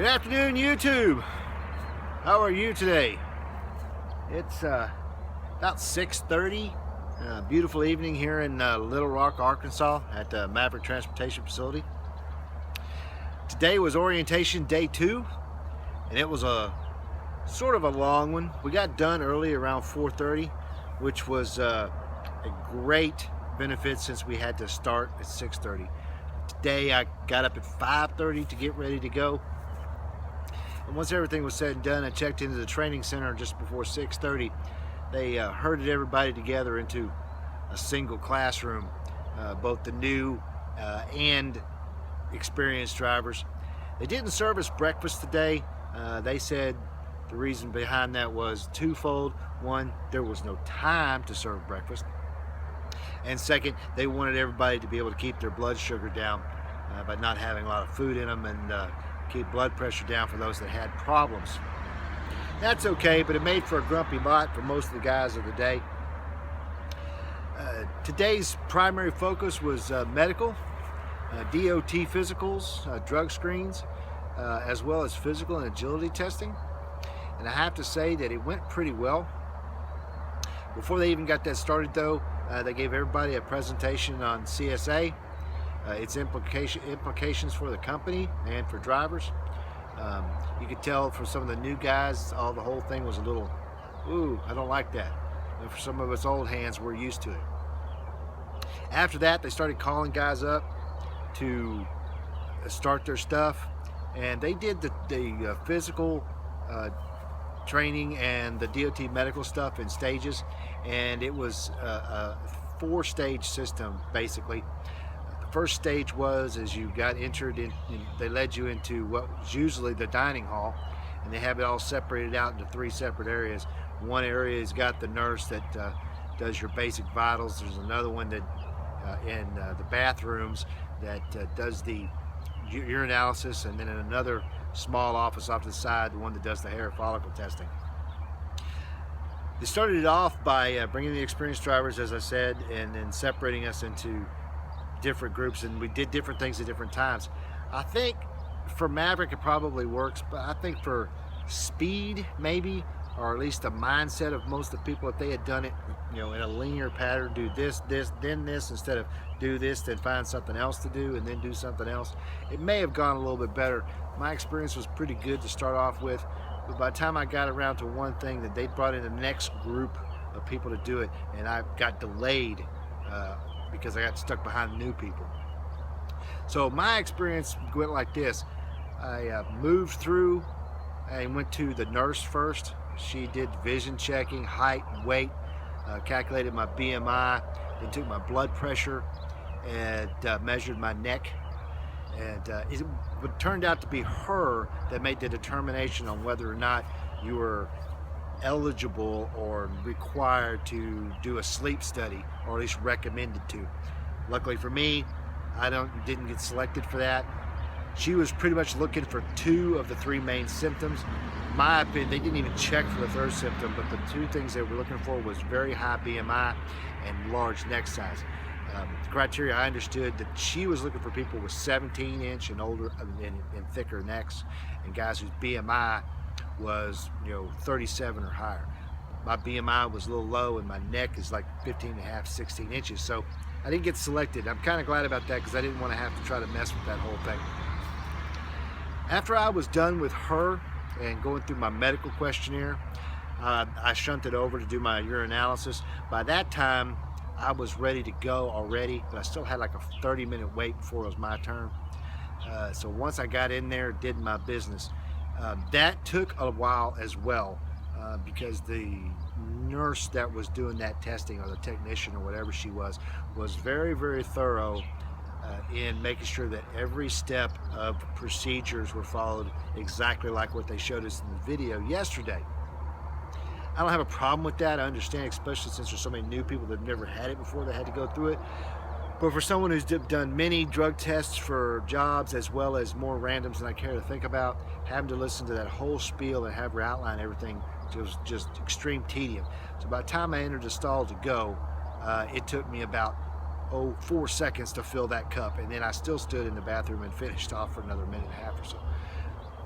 Good afternoon, YouTube. How are you today? It's about 6:30. Beautiful evening here in Little Rock, Arkansas at the Maverick Transportation Facility. Today was orientation day 2, and it was a sort of a long one. We got done early around 4:30, which was a great benefit since we had to start at 6:30. Today I got up at 5:30 to get ready to go. And once everything was said and done, I checked into the training center just before 6:30. They herded everybody together into a single classroom, both the new and experienced drivers. They didn't serve us breakfast today. They said the reason behind that was twofold. One, there was no time to serve breakfast. And second, they wanted everybody to be able to keep their blood sugar down by not having a lot of food in them, and keep blood pressure down for those that had problems. That's okay, but it made for a grumpy lot for most of the guys of the day. Today's primary focus was medical, DOT physicals, drug screens, as well as physical and agility testing. And I have to say that it went pretty well. Before they even got that started though, they gave everybody a presentation on CSA, its implications for the company and for drivers. You could tell from some of the new guys, the whole thing was a little, ooh, I don't like that. And for some of us old hands, we're used to it. After that, they started calling guys up to start their stuff, and they did the physical training and the DOT medical stuff in stages, and it was a 4-stage system basically. The first stage was, as you got entered in, they led you into what was usually the dining hall, and they have it all separated out into 3 separate areas. One area has got the nurse that does your basic vitals. There's another one that in the bathrooms that does the urinalysis, and then in another small office off to the side, the one that does the hair follicle testing. They started it off by bringing the experienced drivers, as I said, and then separating us into different groups, and we did different things at different times. I think for Maverick it probably works, but I think for speed maybe, or at least the mindset of most of the people, if they had done it, in a linear pattern, do this, then this, instead of do this, then find something else to do, and then do something else, it may have gone a little bit better. My experience was pretty good to start off with, but by the time I got around to one thing, that they brought in the next group of people to do it, and I got delayed because I got stuck behind new people. So my experience went like this. I moved through and went to the nurse first. She did vision checking, height, weight, calculated my BMI, then took my blood pressure and measured my neck. And it turned out to be her that made the determination on whether or not you were eligible or required to do a sleep study, or at least recommended to. Luckily for me, I didn't get selected for that. She was pretty much looking for 2 of the 3 main symptoms. In my opinion, they didn't even check for the 3rd symptom, but the 2 things they were looking for was very high BMI and large neck size. The criteria I understood that she was looking for people with 17-inch and older and thicker necks, and guys whose BMI was 37 or higher. My BMI was a little low, and my neck is like 15.5, 16 inches. So I didn't get selected. I'm kind of glad about that, because I didn't want to have to try to mess with that whole thing. After I was done with her and going through my medical questionnaire, I shunted over to do my urinalysis. By that time, I was ready to go already, but I still had like a 30-minute wait before it was my turn. So once I got in there, did my business. That took a while as well, because the nurse that was doing that testing, or the technician or whatever she was very, very thorough in making sure that every step of procedures were followed exactly like what they showed us in the video yesterday. I don't have a problem with that. I understand, especially since there's so many new people that have never had it before, that had to go through it. But for someone who's done many drug tests for jobs, as well as more randoms than I care to think about, having to listen to that whole spiel and have her outline everything was just extreme tedium. So by the time I entered the stall to go, it took me about 4 seconds to fill that cup, and then I still stood in the bathroom and finished off for another minute and a half or so.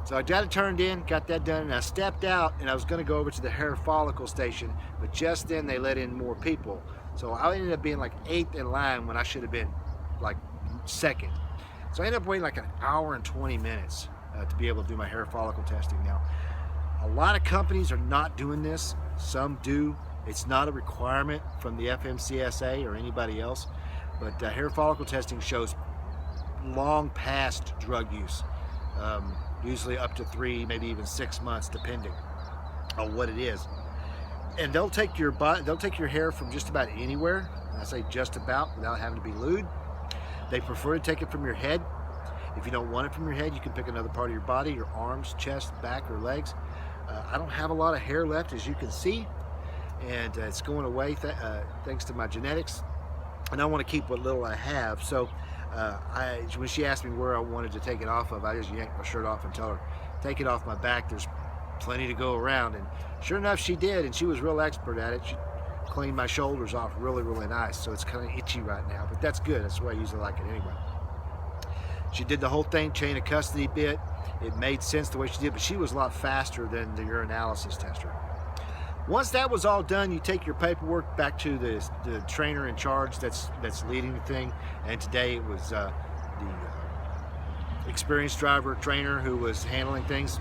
So I got it turned in, got that done, and I stepped out, and I was going to go over to the hair follicle station, but just then they let in more people. So I ended up being like 8th in line when I should have been like 2nd. So I ended up waiting like an hour and 20 minutes to be able to do my hair follicle testing. Now, a lot of companies are not doing this. Some do. It's not a requirement from the FMCSA or anybody else, but hair follicle testing shows long past drug use. Usually up to 3, maybe even 6 months, depending on what it is. And they'll take your hair from just about anywhere. And I say just about, without having to be lewd. They prefer to take it from your head. If you don't want it from your head, you can pick another part of your body, your arms, chest, back, or legs. I don't have a lot of hair left, as you can see, and it's going away thanks to my genetics. And I want to keep what little I have. So when she asked me where I wanted to take it off of, I just yanked my shirt off and tell her, take it off my back, there's plenty to go around. And sure enough, she did, and she was real expert at it. She cleaned my shoulders off really, really nice, so it's kind of itchy right now, but that's good. That's the way I usually like it anyway. She did the whole thing, chain of custody bit. It made sense the way she did, but she was a lot faster than the urinalysis tester. Once that was all done, you take your paperwork back to the trainer in charge that's leading the thing. And today it was the experienced driver trainer who was handling things.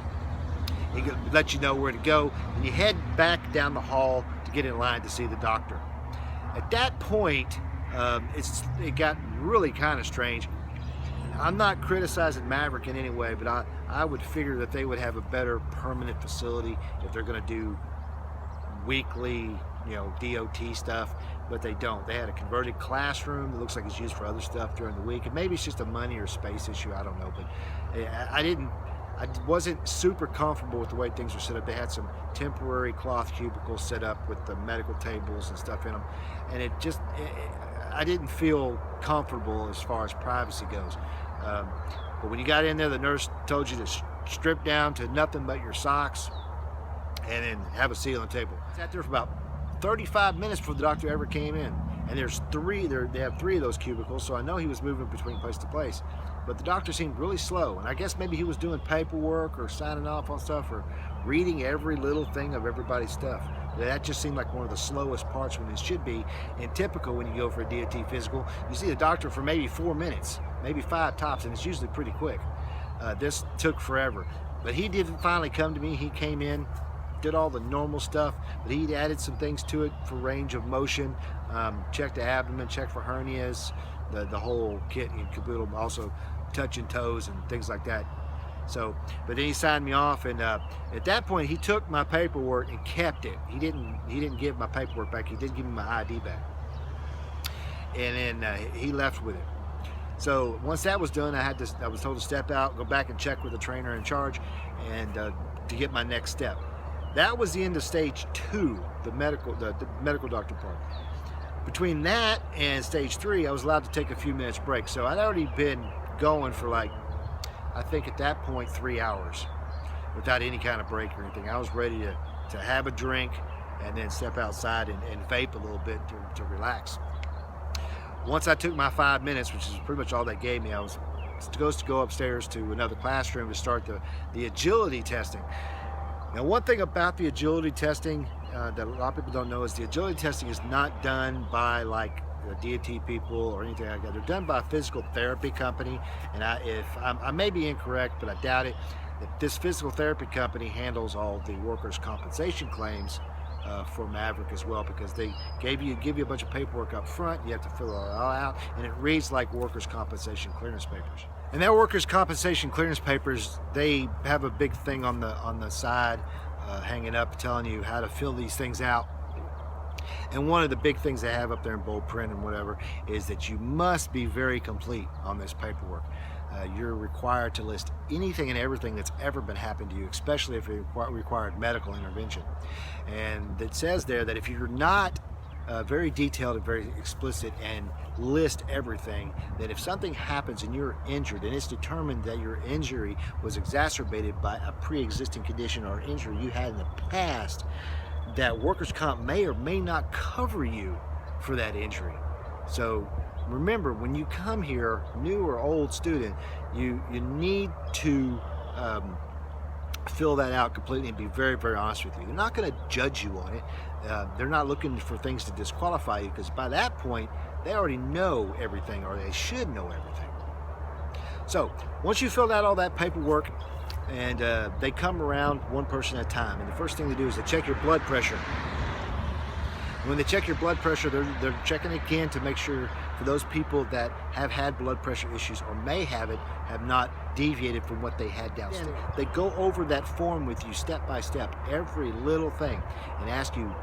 He could let you know where to go, and you head back down the hall to get in line to see the doctor. At that point, it got really kind of strange. I'm not criticizing Maverick in any way, but I would figure that they would have a better permanent facility if they're going to do weekly, DOT stuff, but they don't. They had a converted classroom that looks like it's used for other stuff during the week, and maybe it's just a money or space issue, I don't know, but I wasn't super comfortable with the way things were set up. They had some temporary cloth cubicles set up with the medical tables and stuff in them, and I didn't feel comfortable as far as privacy goes. But when you got in there, the nurse told you to strip down to nothing but your socks and then have a seat on the table. I sat there for about 35 minutes before the doctor ever came in. And there's they have 3 of those cubicles, so I know he was moving between place to place. But the doctor seemed really slow, and I guess maybe he was doing paperwork or signing off on stuff or reading every little thing of everybody's stuff. That just seemed like one of the slowest parts when it should be. And typical when you go for a DOT physical, you see the doctor for maybe 4 minutes, maybe 5 tops, and it's usually pretty quick. This took forever. But he did finally come to me. He came in, did all the normal stuff, but he added some things to it for range of motion, checked the abdomen, checked for hernias, the whole kit and caboodle, also touching toes and things like that. So, but then he signed me off, and at that point he took my paperwork and kept it. He didn't give my paperwork back. He didn't give me my ID back, and then he left with it. So once that was done, I was told to step out, go back and check with the trainer in charge, and to get my next step. That was the end of stage 2, the medical doctor part. Between that and stage 3, I was allowed to take a few minutes break. So I'd already been going for I think at that point 3 hours without any kind of break or anything. I was ready to have a drink and then step outside and vape a little bit to relax. Once I took my 5 minutes, which is pretty much all they gave me, I was supposed to go upstairs to another classroom to start the agility testing. Now, one thing about the agility testing that a lot of people don't know is the agility testing is not done by DOT people or anything like that. They're done by a physical therapy company, and I may be incorrect, but I doubt it, that this physical therapy company handles all the workers' compensation claims for Maverick as well, because they give you a bunch of paperwork up front. You have to fill it all out, and it reads like workers' compensation clearance papers. And their workers' compensation clearance papers, they have a big thing on the side hanging up telling you how to fill these things out. And one of the big things they have up there in bold print and whatever is that you must be very complete on this paperwork. You're required to list anything and everything that's ever been happened to you, especially if it required medical intervention. And it says there that if you're not very detailed and very explicit and list everything, that if something happens and you're injured and it's determined that your injury was exacerbated by a pre-existing condition or injury you had in the past, that workers' comp may or may not cover you for that injury. So remember, when you come here, new or old student, you need to fill that out completely and be very, very honest with you. They're not going to judge you on it. They're not looking for things to disqualify you, because by that point, they already know everything, or they should know everything. So once you filled out all that paperwork, and they come around one person at a time, and the first thing they do is they check your blood pressure. When they check your blood pressure, they're checking again to make sure for those people that have had blood pressure issues or may have it, have not deviated from what they had downstairs. They go over that form with you step by step, every little thing, and ask you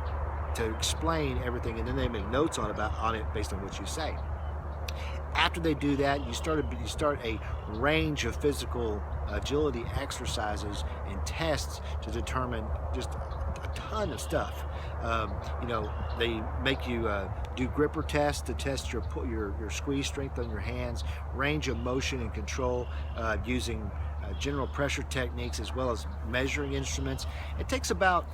to explain everything, and then they make notes on it based on what you say. After they do that, you start a range of physical agility exercises and tests to determine just a ton of stuff. They make you do gripper tests to test your squeeze strength on your hands, range of motion and control using general pressure techniques, as well as measuring instruments. It takes about,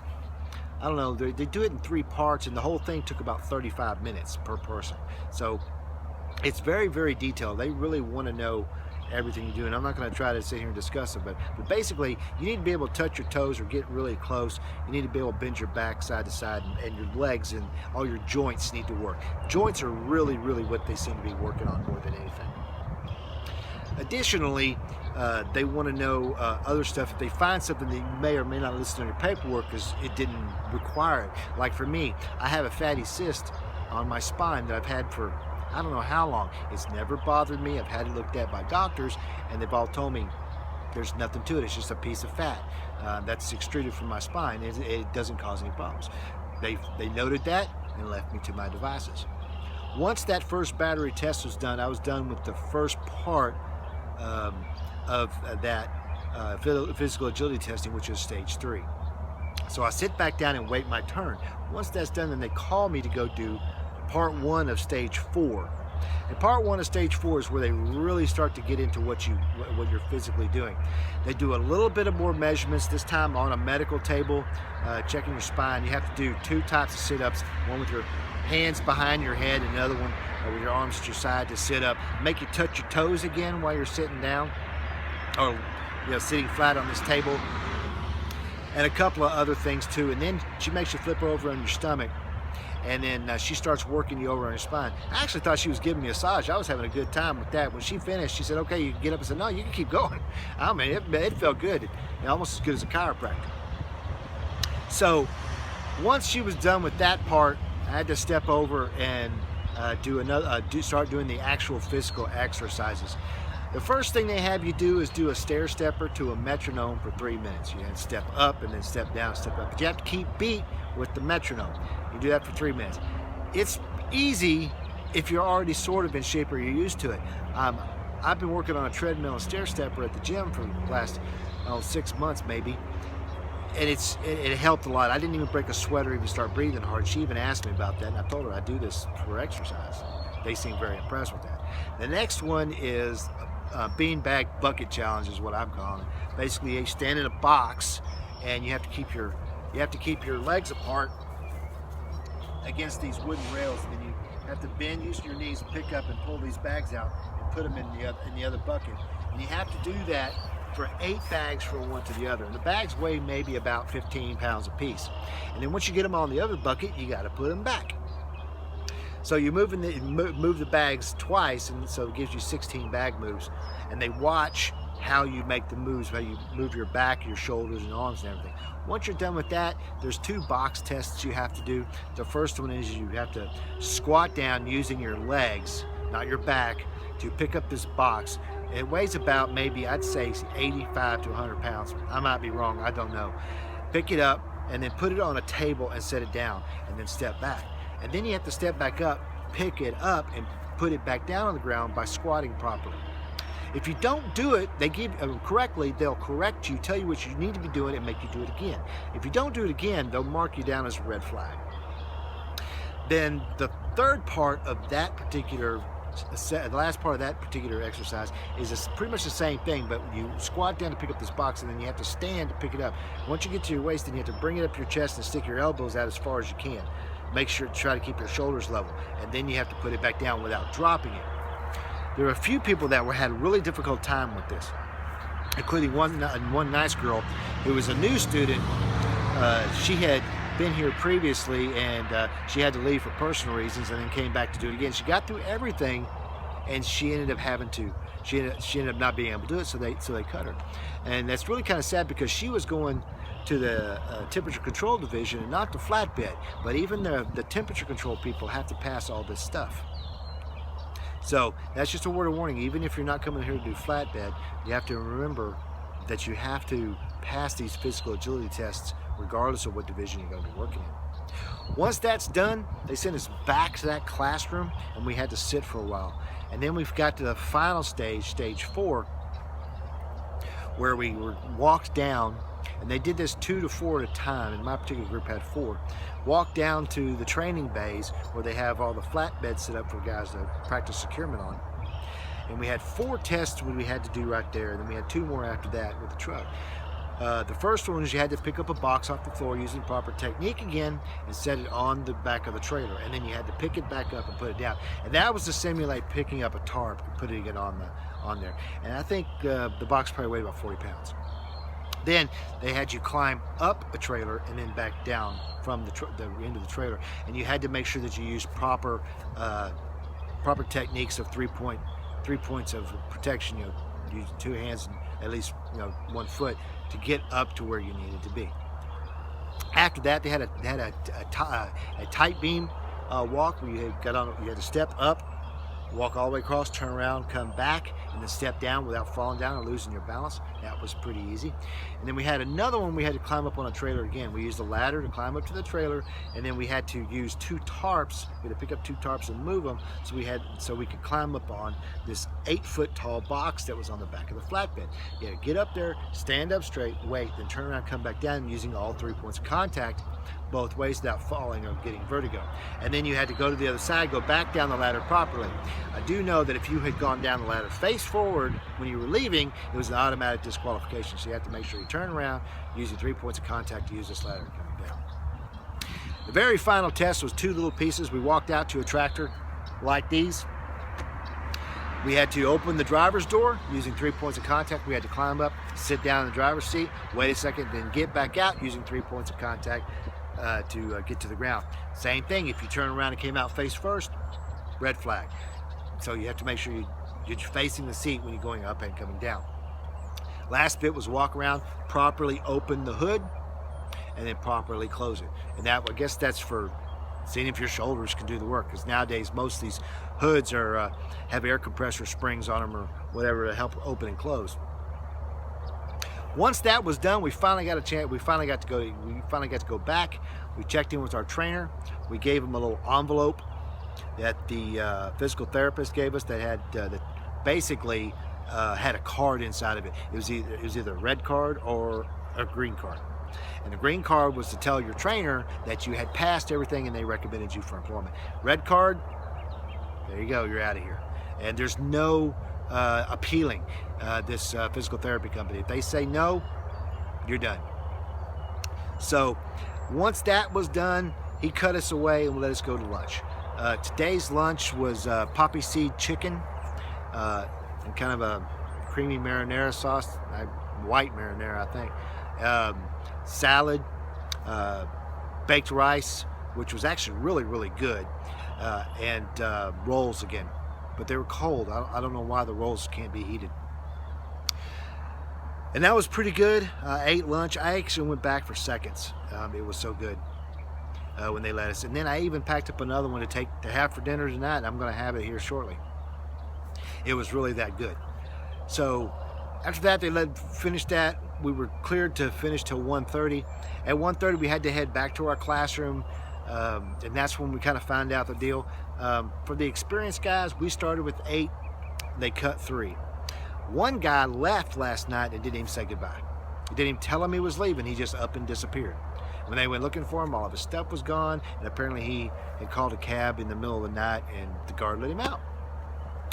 I don't know, they do it in 3 parts, and the whole thing took about 35 minutes per person. So it's very, very detailed. They really want to know everything you do, and I'm not going to try to sit here and discuss it, but basically you need to be able to touch your toes or get really close. You need to be able to bend your back side to side, and your legs and all your joints need to work. Joints are really, really what they seem to be working on more than anything. Additionally, they want to know other stuff. If they find something that you may or may not list on your paperwork because it didn't require it. Like for me, I have a fatty cyst on my spine that I've had for I don't know how long. It's never bothered me. I've had it looked at by doctors, and they've all told me there's nothing to it. It's just a piece of fat that's extruded from my spine. It doesn't cause any problems. They noted that and left me to my devices. Once that first battery test was done, I was done with the first part of that physical agility testing, which is stage 3. So I sit back down and wait my turn. Once that's done, then they call me to go do part 1 of stage 4. And part 1 of stage 4 is where they really start to get into what you're physically doing. They do a little bit of more measurements, this time on a medical table, checking your spine. You have to do 2 types of sit-ups, one with your hands behind your head, and another one with your arms at your side to sit up. Make you touch your toes again while you're sitting down, or sitting flat on this table, and a couple of other things too. And then she makes you flip over on your stomach, and then she starts working you over on your spine. I actually thought she was giving me a massage. I was having a good time with that. When she finished, she said, "Okay, you can get up." I said, "No, you can keep going." I mean, it felt good, almost as good as a chiropractor. So once she was done with that part, I had to step over and start doing the actual physical exercises. The first thing they have you do is do a stair stepper to a metronome for 3 minutes. You have to step up and then step down, step up. But you have to keep beat with the metronome. You do that for 3 minutes. It's easy if you're already sort of in shape or you're used to it. I've been working on a treadmill and stair stepper at the gym for the last 6 months maybe. And it helped a lot. I didn't even break a sweat or even start breathing hard. She even asked me about that, and I told her I do this for exercise. They seem very impressed with that. The next one is beanbag bucket challenge, is what I'm calling it. Basically, you stand in a box, and you have to keep your legs apart against these wooden rails, and then you have to bend, use your knees, and pick up and pull these bags out and put them in the other bucket. And you have to do that for 8 bags from one to the other. And the bags weigh maybe about 15 pounds a piece. And then once you get them on the other bucket, you got to put them back. So you move the bags twice, and so it gives you 16 bag moves. And they watch how you make the moves, how you move your back, your shoulders, and arms and everything. Once you're done with that, there's 2 box tests you have to do. The first one is you have to squat down using your legs, not your back, to pick up this box. It weighs about maybe, I'd say, 85 to 100 pounds. I might be wrong, I don't know. Pick it up and then put it on a table and set it down, and then step back. And then you have to step back up, pick it up, and put it back down on the ground by squatting properly. If you don't do it, they give correctly, they'll correct you, tell you what you need to be doing, and make you do it again. If you don't do it again, they'll mark you down as a red flag. Then the third part of that particular the last part of that particular exercise is pretty much the same thing, but you squat down to pick up this box, and then you have to stand to pick it up. Once you get to your waist, then you have to bring it up your chest and stick your elbows out as far as you can. Make sure to try to keep your shoulders level, and then you have to put it back down without dropping it. There are a few people that had a really difficult time with this, including one nice girl who was a new student. She had been here previously, and she had to leave for personal reasons, and then came back to do it again. She got through everything, and she ended up having to. She ended up not being able to do it, so they cut her, and that's really kind of sad because she was going to the temperature control division and not the flatbed. But even the temperature control people have to pass all this stuff. So that's just a word of warning. Even if you're not coming here to do flatbed, you have to remember that you have to pass these physical agility tests regardless of what division you're going to be working in. Once that's done, they send us back to that classroom, and we had to sit for a while. And then we've got to the final stage, stage 4, where we were walked down, and they did this 2 to 4 at a time, and my particular group had 4. Walked down to the training bays where they have all the flatbeds set up for guys to practice securement on. And we had 4 tests we had to do right there, and then we had 2 more after that with the truck. The first one is you had to pick up a box off the floor using proper technique again and set it on the back of the trailer, and then you had to pick it back up and put it down. And that was to simulate picking up a tarp and putting it on there. And I think the box probably weighed about 40 pounds. Then they had you climb up a trailer and then back down from the end of the trailer, and you had to make sure that you used proper techniques of 3 points of protection. Use 2 hands and at least 1 foot to get up to where you needed to be. After that, they had a tight beam walk where you had to step up, walk all the way across, turn around, come back, and then step down without falling down or losing your balance. That was pretty easy. And then we had another one we had to climb up on a trailer again. We used a ladder to climb up to the trailer, and then we had to use 2 tarps. We had to pick up 2 tarps and move them so we could climb up on this 8-foot tall box that was on the back of the flatbed. You had to get up there, stand up straight, wait, then turn around, come back down using all 3 points of contact both ways without falling or getting vertigo. And then you had to go to the other side, go back down the ladder properly. I do know that if you had gone down the ladder face forward when you were leaving, it was an automatic disqualification. So you have to make sure you turn around using 3 points of contact to use this ladder coming down. The very final test was 2 little pieces. We walked out to a tractor like these. We had to open the driver's door using 3 points of contact. We had to climb up, sit down in the driver's seat, wait a second, then get back out using 3 points of contact to get to the ground. Same thing, if you turn around and came out face first, red flag. So you have to make sure you're facing the seat when you're going up and coming down. Last bit was walk around, properly open the hood, and then properly close it. And I guess that's for seeing if your shoulders can do the work, because nowadays most of these hoods have air compressor springs on them or whatever to help open and close. Once that was done, we finally got a chance. We finally got to go back. We checked in with our trainer. We gave him a little envelope that the physical therapist gave us that had basically had a card inside of it. It was either a red card or a green card. And the green card was to tell your trainer that you had passed everything and they recommended you for employment. Red card, there you go, you're out of here. And there's no appealing this physical therapy company. If they say no, you're done. So once that was done, he cut us away and let us go to lunch. Today's lunch was poppy seed chicken and kind of a creamy marinara sauce, white marinara, I think. Salad, baked rice, which was actually really, really good, and rolls again. But they were cold. I don't know why the rolls can't be heated. And that was pretty good. I ate lunch. I actually went back for seconds. It was so good when they let us. And then I even packed up another one to have for dinner tonight. And I'm going to have it here shortly. It was really that good. So after that, they finished that. We were cleared to finish till 1:30. At 1:30, we had to head back to our classroom. And that's when we kind of found out the deal. For the experienced guys, we started with 8. They cut 3. One guy left last night and didn't even say goodbye. He didn't even tell him he was leaving. He just up and disappeared. When they went looking for him, all of his stuff was gone, and apparently he had called a cab in the middle of the night and the guard let him out.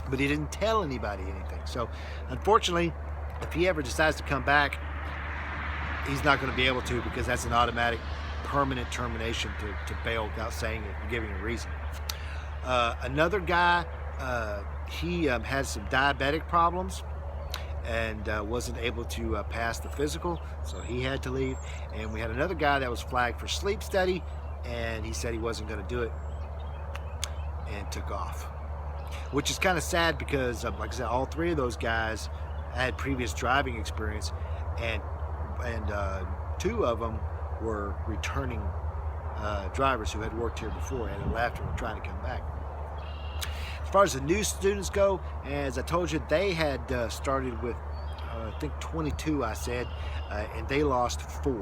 But he didn't tell anybody anything. So unfortunately, if he ever decides to come back, he's not going to be able to, because that's an automatic permanent termination to bail without saying it and giving a reason. Another guy, he had some diabetic problems, and wasn't able to pass the physical, so he had to leave. And we had another guy that was flagged for sleep study, and he said he wasn't going to do it and took off, which is kind of sad because, like I said, all three of those guys had previous driving experience, and two of them were returning drivers who had worked here before and had left and were trying to come back. As far as the new students go, as I told you, they had started with I think 22, I said, and they lost 4.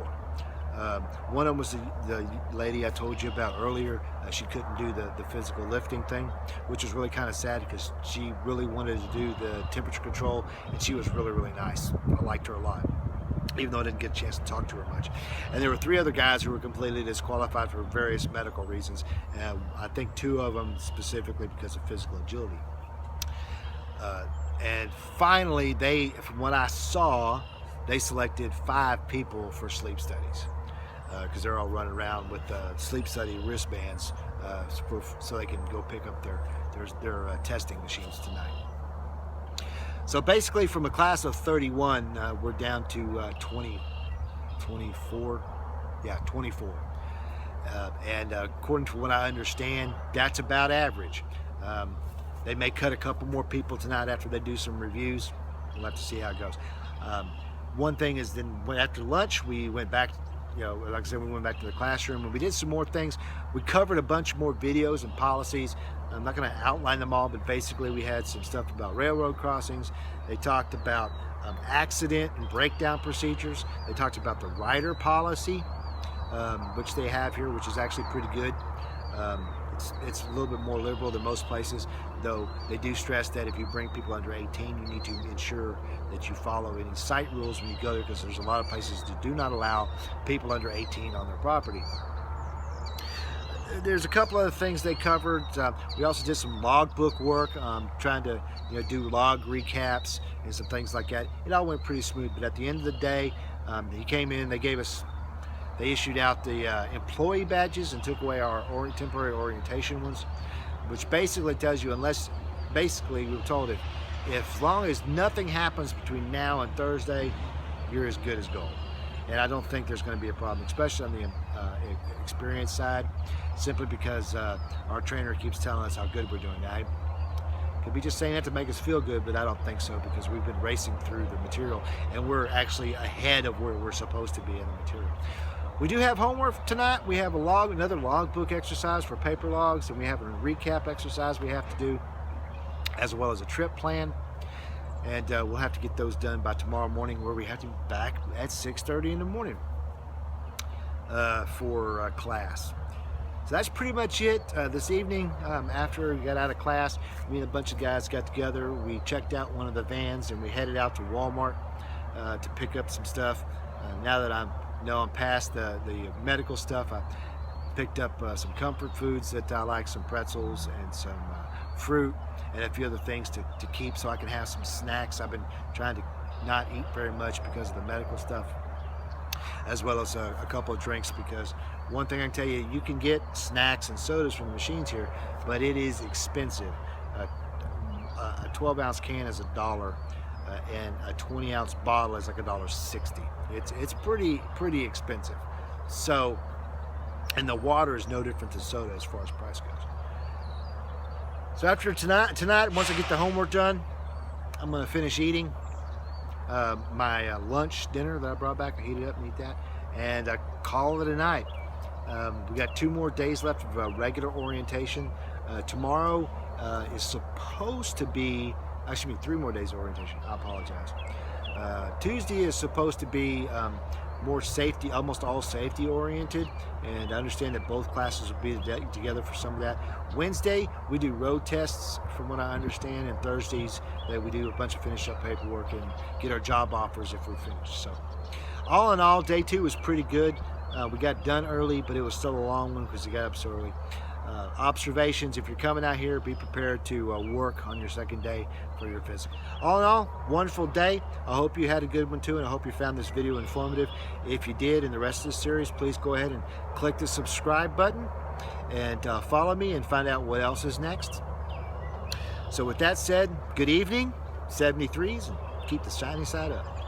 One of them was the lady I told you about earlier. She couldn't do the physical lifting thing, which was really kind of sad because she really wanted to do the temperature control, and she was really, really nice. I liked her a lot, even though I didn't get a chance to talk to her much. And there were 3 other guys who were completely disqualified for various medical reasons. I think 2 of them specifically because of physical agility. And finally, from what I saw, they selected 5 people for sleep studies because they're all running around with sleep study wristbands so they can go pick up their testing machines tonight. So basically, from a class of 31, we're down to 24. Yeah, 24. And according to what I understand, that's about average. They may cut a couple more people tonight after they do some reviews. We'll have to see how it goes. One thing is, then after lunch, we went back, like I said, we went back to the classroom and we did some more things. We covered a bunch more videos and policies. I'm not going to outline them all, but basically we had some stuff about railroad crossings. They talked about accident and breakdown procedures. They talked about the rider policy, which they have here, which is actually pretty good. It's a little bit more liberal than most places, though they do stress that if you bring people under 18, you need to ensure that you follow any site rules when you go there, because there's a lot of places that do not allow people under 18 on their property. There's a couple other things they covered. We also did some logbook work, trying to do log recaps and some things like that. It all went pretty smooth, but at the end of the day, he came in, they issued out the employee badges and took away our temporary orientation ones, which basically tells you, basically we were told if as long as nothing happens between now and Thursday, you're as good as gold. And I don't think there's going to be a problem, especially on the experience side, simply because our trainer keeps telling us how good we're doing. Now, I could be just saying that to make us feel good, but I don't think so, because we've been racing through the material and we're actually ahead of where we're supposed to be in the material. We do have homework tonight. We have another logbook exercise for paper logs, and we have a recap exercise we have to do, as well as a trip plan. And we'll have to get those done by tomorrow morning, where we have to be back at 6:30 in the morning for class. So that's pretty much it. This evening, after we got out of class, me and a bunch of guys got together. We checked out one of the vans and we headed out to Walmart to pick up some stuff. Now that I'm past the medical stuff, I picked up some comfort foods that I like, some pretzels and some fruit and a few other things to keep so I can have some snacks. I've been trying to not eat very much because of the medical stuff, as well as a couple of drinks, because one thing I can tell you, you can get snacks and sodas from the machines here, but it is expensive. A 12-ounce can is $1, and a 20-ounce bottle is like $1.60. It's pretty expensive. So, and the water is no different than soda as far as price goes. So after tonight, once I get the homework done, I'm going to finish eating my lunch dinner that I brought back. I heat it up and eat that, and I call it a night. We got 2 more days left of regular orientation. Tomorrow is supposed to be, actually 3 more days of orientation. I apologize. Tuesday is supposed to be more safety, almost all safety oriented, and I understand that both classes will be together for some of that. Wednesday we do road tests, from what I understand, and Thursdays that we do a bunch of finish up paperwork and get our job offers if we finish. So all in all, day 2 was pretty good. We got done early, but it was still a long one because we got up so early. Observations: if you're coming out here, be prepared to work on your second day for your physical. All in all, wonderful day. I hope you had a good one too, and I hope you found this video informative. If you did, in the rest of the series, please go ahead and click the subscribe button and follow me and find out what else is next. So with that said, good evening, 73s, and keep the shiny side up.